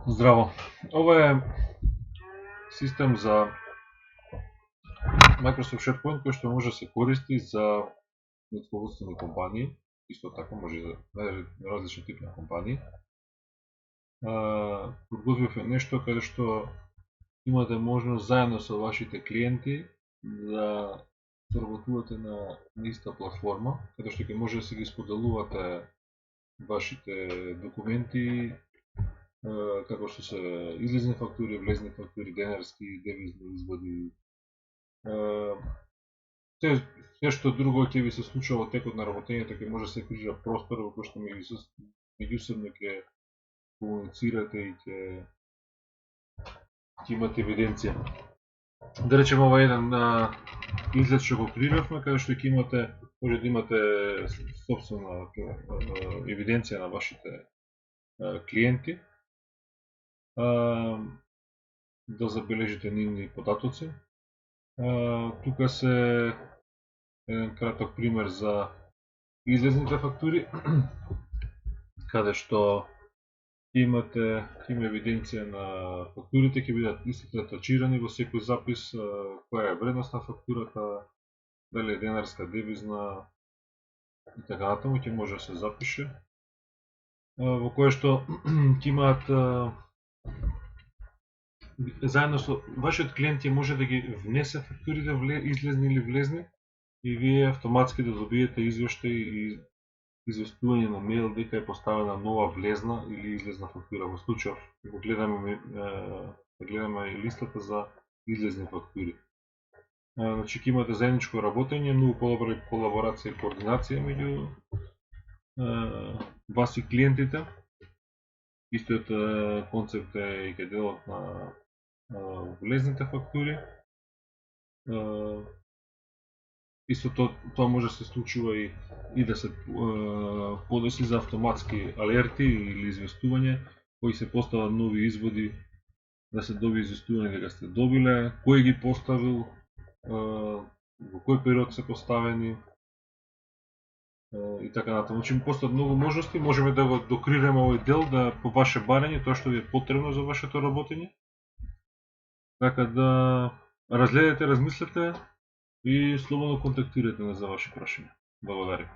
Здраво. Ова е систем за Microsoft SharePoint кој што може да се користи за деловодствени компании, исто така може за различни типи на компании. Подготвив нешто каде што имате можност заедно со вашите клиенти да соработувате на иста платформа, каде што ќе може да се ги споделувате вашите документи, како што се излезни фактури, влезни фактури, денарски, девизни изводи. Се што друго ќе ви се случува во текот на работењето, ќе може да се крижа простор во кој што меѓусебно ќе комуницирате и ќе имате евиденција. Да речеме, ова е еден излет што го крижавме, каде што ќе имате, може да имате собствена евиденција на вашите клиенти, да забележите нивни податоци. Тука се еден краток пример за излезните фактури, каде што има евиденција на фактурите, ќе бидат истите атачирани во секој запис, која е вредност на фактурата, дали е денарска, девизна и така натаму, ќе може да се запише, во кое што ќе имаат заедно со вашиот клиент ќе може да ги внесе фактурите излезни или влезни и вие автоматски да добиете извештај и известување на мејл дека е поставена нова влезна или излезна фактура. Во случај ако гледаме листата за излезни фактури. Значи ќе имате заедничко работење, многу подобра колаборација и координација меѓу вас и клиентите. Истиот концепт е и кај делот на влезните фактури. Исто тоа може да се случува и да се подеси за автоматски алерти или известување, кои се постават нови изводи, да се доби известување дека сте добиле, кој ги поставил, во кој период се поставени и така натаму. Значи постојат многу можности, можеме да го докриеме овој дел по ваше барање, тоа што ви е потребно за вашето работење. Така да разгледате, размислете и слободно контактирате за ваши прашања. Благодарам.